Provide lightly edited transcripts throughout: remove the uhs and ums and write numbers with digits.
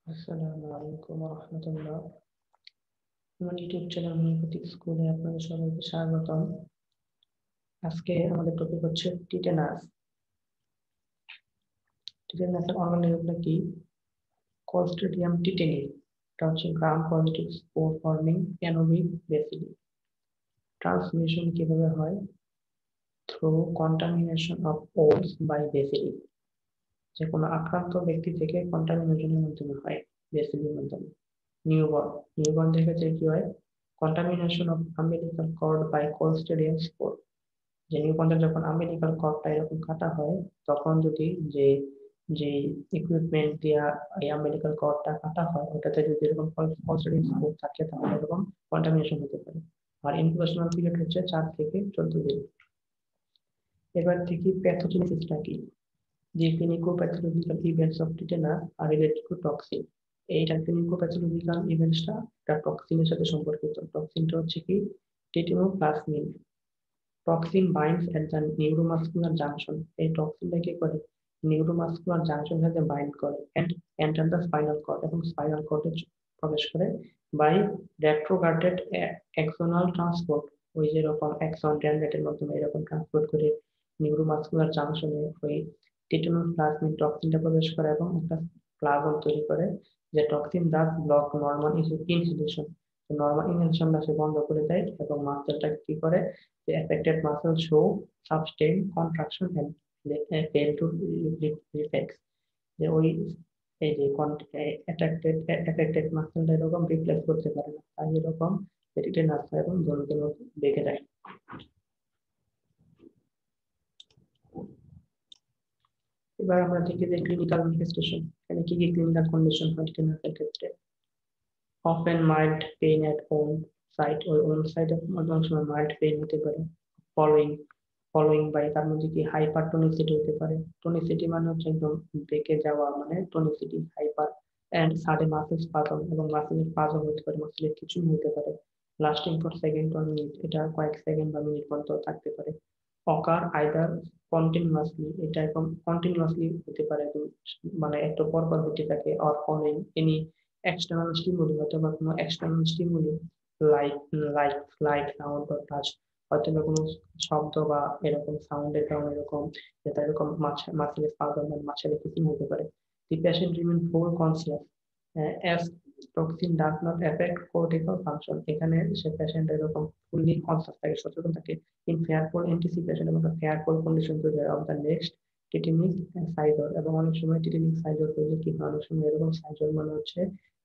আসসালামু আলাইকুম রহমতুল্লাহ। আমার ইউটিউব চ্যানেল হোমিওপ্যাথিক স্কুলে আপনাদের সবাইকে স্বাগতম। আজকে আমাদের টপিক হচ্ছে টিটেনাস। টিটেনাসের অর্গানিজমটা কি? Clostridium tetani. এটা হচ্ছে gram positive spore forming anaerobic bacilli. Transmission কিভাবে হয়? Through contamination of wounds by bacilli. যে কোনো আক্রান্ত ব্যক্তি থেকে কন্টামিনেশনের মাধ্যমে হয়, ব্যাসিলির মাধ্যমে। নিউবর্ন নিউবর্ন থেকে কি হয়? Contamination of umbilical cord by clostridium spore. যে নিউবর্নের যখন আম্বিলিকাল কর্ডটা এরকম কাটা হয়, তখন যদি যে যে ইকুইপমেন্ট দিয়া এই আম্বিলিকাল কর্ডটা কাটা হয়, ওটাতে যদি এরকম ক্লোস্ট্রিডিয়াম স্পোর থাকে, তাহলে এরকম কন্টামিনেশন হতে পারে। আর ইনকুবেশনাল পিরিয়ড হচ্ছে 4 থেকে 14 দিন। এবার দেখি প্যাথোজেনেসিসটা কি। The clinicopathological events of tetanus are related to toxin. এইটা clinicopathological ইভেন্টসটা একটা টক্সিনের সাথে সম্পর্কিত। টক্সিনটা হচ্ছে কি? Tetanospasmin. Toxin binds at the neuromuscular junction. এই টক্সিনটা কি করে? নিউরোমাসকুলার জাংশন সাথে বাইন্ড করে and enter the spinal cord, এবং স্পাইনাল কর্ডে প্রবেশ করে বাই রেট্রোগ্রেডেড এক্সোনাল ট্রান্সপোর্ট। ওই যেরকম এক্সন ডেনড্রাইটের মাধ্যমে এরকম ট্রান্সপোর্ট করে নিউরোমাসকুলার জাংশনে ওই টিটেনোপ্লাজমিন টক্সিনটা প্রবেশ করে এবং একটা প্লাজম তৈরি করে। যে toxin does block normal inhibition. Normal ইনহিবিশনটা সে বন্ধ করে দেয় এবং মাসেলটা কি করে? The affected muscles show sustained contraction and fail to reflex. যে ওই এই যে এফেক্টেড মাসেলটা এরকম রিফ্লেক্স করতে পারে না, তাই এরকম টিটেনাস হয় এবং জমিতে বেঁকে যায়। এবার আমরা দেখি যে ক্লিনিক্যাল ম্যানিফেস্টেশন, এখানে কি কি ক্লিনিক্যাল কন্ডিশন হয় টিটেনাসের ক্ষেত্রে। often mild pain at own site, ওই own site অনেক সময় mild pain হতে পারে। following ফলোইং বাই, তার মধ্যে কি হাইপার টনিসিটি হতে পারে। টনিসিটি মানে হচ্ছে একদম বেঁকে যাওয়া, মানে tonicity hyper. And sudden muscle spasm, এবং মাসেলের স্পাজম হতে পারে, মাসেলের কিছু হতে পারে। Lasting for second or minute, এটা কয়েক সেকেন্ড বা মিনিট পর্যন্ত থাকতে পারে। অকার আইদার কন্টিনিউয়াসলি, এটা একদম কন্টিনিউয়াসলি হতে পারে, মানে একটু পরপর হতে থাকে। Or following any external stimuli, অথবা কোনো external stimuli like like light sound বা টাচ, হয়তো কোনো শব্দ বা এরকম সাউন্ডের কারণে এরকম, যেটা এরকম মাসেলের স্পাজম বা মাসেলের কিছু হতে পারে। দি patient remain full conscious as toxin does not effect cortical function. এখানে সে পেশেন্ট এরকম ফুললি কনসিয়াস থাকে, সচেতন থাকে। ইন ফেয়ারফুল অ্যান্টিসিপেশন, এবং ফেয়ারফুল কন্ডিশন তৈরি হয় অফ দ্য নেক্সট টিটেনিক সাইজর। এবং অনেক সময় টিটেনিক সাইজর হলে কি হয়, অনেক সময় এরকম সাইজর মানে হচ্ছে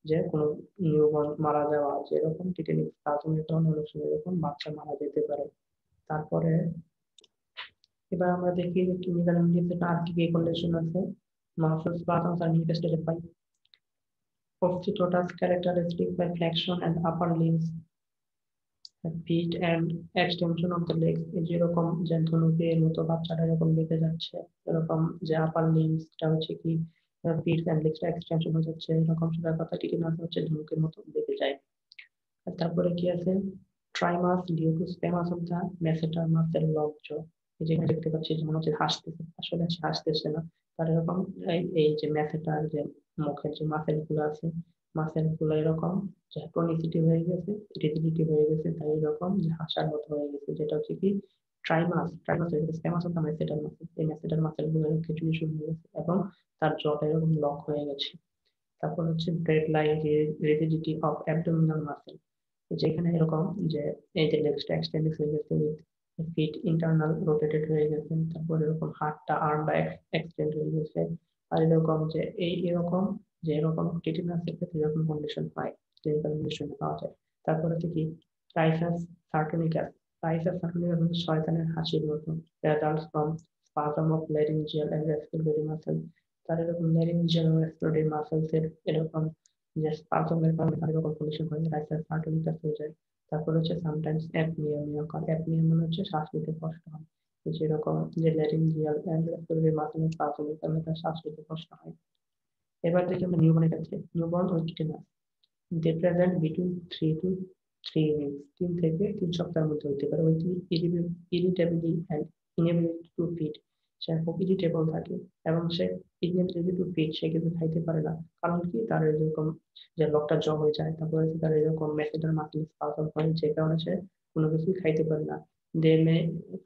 যে কোনো নিউবর্ন মারা যাওয়া, যেরকম টিটেনিক প্লাজমের কারণে অনেক সময় এরকম বাচ্চা মারা যেতে পারে। তারপরে এবার আমরা দেখি যে ক্লিনিক্যাল ইন্ডিকেশন আর কি কি কন্ডিশন আছে। মাসেল স্পাজমস আর manifested by osteototus characteristic by flexion and upper limbs, feet and extension of the legs। এই যেরকম যে ধনুকের মতো বাচ্চাটা এরকম বেঁকে যাচ্ছে, এরকম যে আপার লিম্সটা হচ্ছে কি ফিট এন্ড লেগসটা এক্সটেনশন হয়ে যাচ্ছে, এরকম সেটার কথা টিটেনাস হচ্ছে ধনুকের মতো বেঁকে যায়। আর তারপরে কি আছে? Trismus due to spasms of the masseter muscle lock jaw. যেখানে দেখতে পাচ্ছি যে মনে হচ্ছে হাসতেছে, আসলে সে হাসতেছে না। তার এরকম এই যে মেসেটার যে মুখের যে মাসেল গুলো আছে, মাসেল গুলো এরকম যে টনিসিটি হয়ে গেছে, রিজিডিটি হয়ে গেছে, তাই এরকম যে হাসার মতো হয়ে গেছে, যেটা হচ্ছে কি ট্রাইমাস। ট্রাইমাস হয়ে গেছে স্প্যামাস অফ দা মেসেটার মাসেল। এই মেসেটার মাসেল গুলো খিচুড়ি শুরু হয়ে গেছে এবং তার জটা এরকম লক হয়ে গেছে। তারপর হচ্ছে bread line rigidity of abdominal muscle. যেখানে এরকম যে এই যে লেগসটা এক্সটেন্ড হয়ে গেছে, ফিট ইন্টারনাল রোটেটেড হয়ে গেছে, তারপর এরকম হাতটা আর্মটা এক্সটেন্ড হয়ে গেছে। আর এরকম যে এরকম যে এরকম টিটেনাসের ক্ষেত্রে এরকম কন্ডিশন পায়, ক্লিনিক্যাল কন্ডিশন পাওয়া যায়। তারপরে হচ্ছে কি টাইফাস সার্টোনিকাস। টাইফাস সার্টোনিকাস হচ্ছে শয়তানের হাসির মতো, results from spasm of laryngeal and respiratory muscle. তার এরকম ল্যারিঞ্জিয়াল ও রেসপিরেটরি মাসেলস এর এরকম যে স্পাজমের কারণে তার এরকম কন্ডিশন হয়, টাইফাস সার্টোনিকাস হয়ে যায়। তারপর হচ্ছে সামটাইমস অ্যাপনিয়া মিয়াকার। অ্যাপনিয়া মানে হচ্ছে শ্বাস নিতে কষ্ট হয়, যেরকম যে ল্যারিঞ্জিয়াল এন্ড রেসপিরেটরি মাসেলের স্পাজমের কারণে তার শ্বাস নিতে কষ্ট হয়। এবার দেখি আমরা নিউবর্নের ক্ষেত্রে। নিউবর্ন ও tetanus they present between 3 to 3 weeks, 3 থেকে 3 সপ্তাহের মধ্যে হতে পারে। ওই ইরিটেবিলি অ্যান্ড ইনএবিলিটি টু ফিড, সে খুব ইরিটেবল থাকে এবং সে ইভেন রেডি টু ফিড সে কিন্তু খাইতে পারে না, কারণ কি তার এরকম যে লকটা জ হয়ে যায়, তারপরে তার এরকম মেসেঞ্জার মাসেল স্পাজম হয়, যে কারণে সে কোনো কিছুই খাইতে পারে না। দে মে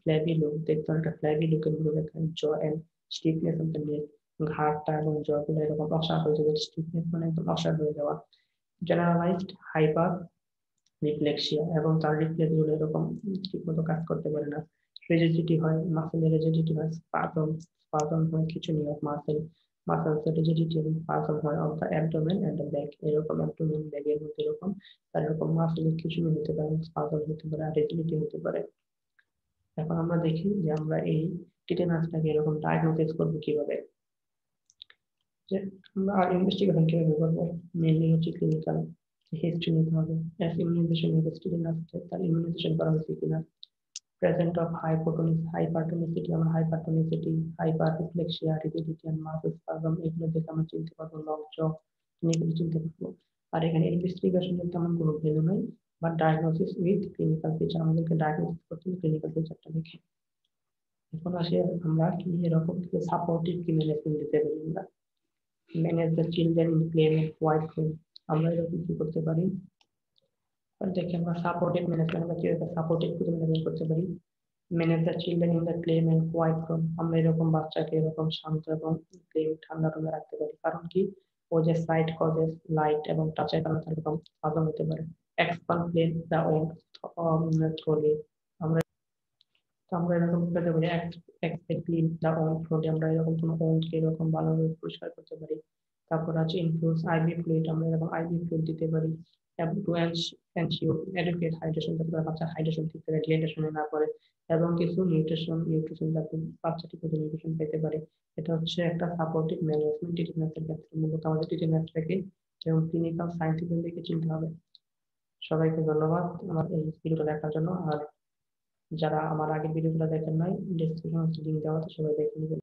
ফ্ল্যাবি লুক, দেখতে একটা ফ্ল্যাবি লুকের মধ্যে দেখায় jaw and stiffness of the neck, ঘাড়টা এবং জগুলো এরকম অসাড় হয়ে যাবে, স্টিফনেস মানে একদম অসাড় হয়ে যাওয়া। জেনারেলাইজড হাইপার রিফ্লেক্সিয়া, এবং তার রিফ্লেক্স গুলো এরকম ঠিকমতো কাজ করতে পারে না। রিজিডিটি হয়, মাসেলের রিজিডিটি হয়, স্পাজম স্পাজম হয় খিঁচুনি অফ মাসেলস রিজিডিটি এবং স্পাজম হয় of the abdomen and the back, এরকম অ্যাবডোমেন ব্যাগের মধ্যে এরকম তার এরকম মাসেলের খিঁচুনি হতে পারে, স্পাজম হতে পারে, আর রিজিডিটি হতে পারে। এখন আমরা দেখি যে আমরা এই টিটেনাসটাকে এরকম ডায়াগনোসিস করবো কিভাবে, যে আমরা ইনভেস্টিগেশন কিভাবে করবো। মেনলি হচ্ছে ক্লিনিক্যাল হিস্ট্রি নিতে হবে, ইমিউনাইজেশন ইনভেস্টিগেশন আসছে, তার ইমিউনাইজেশন করা হয়েছে কিনা, present of hypertonicity, আমরা hypertonicity, hyperreflexia, rigidity and muscle spasm এগুলো দেখে আমরা চিনতে পারবো, লক জ এগুলো চিনতে পারবো। আর এখানে ইনভেস্টিগেশন এর তেমন কোনো ভ্যালু নাই, but diagnosis with clinical feature, আমাদেরকে ডায়াগনোসিস করতে হবে ক্লিনিক্যাল ফিচারটা দেখে। এখন আসে আমরা কি এরকম কিছু সাপোর্টিভ কি ম্যানেজমেন্ট দিতে পারি, আমরা manage the children in play and quiet room, আমরা এরকম কি করতে পারি। দেখি আমরা সাপোর্টিভ ম্যানেজমেন্ট আমরা কিভাবে সাপোর্টিভ ম্যানেজমেন্ট করতে পারি। Manage the children in the calm and quiet room, আমরা এরকম বাচ্চাকে এরকম শান্ত এবং ক্লেম ঠান্ডা রুমে রাখতে পারি, কারণ কি ও যে সাইট কজেস লাইট এবং টাচের কারণে তার এরকম আগুন হতে পারে। Expand clean the wound thoroughly, আমরা আমরা এরকম করতে পারি ক্লিন দ্য ওন্ড থ্রোলি, আমরা এরকম কোনো ওন্ডকে এরকম ভালোভাবে পরিষ্কার করতে পারি। তারপর আছে ইনফিউজ আইভি ফ্লুইড, আমরা এরকম আইভি ফ্লুইড দিতে পারি। এবং টু এনশিওর অ্যাডুকেট হাইড্রেশন, যাতে করে বাচ্চা হাইড্রেশন ঠিক করে ডিহাইড্রেশনে না পড়ে, এবং কিছু নিউট্রিশন যাতে বাচ্চা ঠিক মতো নিউট্রিশন পেতে পারে। এটা হচ্ছে একটা সাপোর্টিভ ম্যানেজমেন্ট টিটিনাসের ক্ষেত্রে, মূলত আমাদের টিটিনাসটাকে এবং ক্লিনিক্যাল সায়েন্টিফিক দিকে চিনতে হবে। সবাইকে ধন্যবাদ আমার এই ভিডিওটা দেখার জন্য। আর যারা আমার আগের ভিডিওগুলো দেখেন নাই, ডেসক্রিপশনে লিংক দেওয়া আছে, সবাই দেখে নেবেন।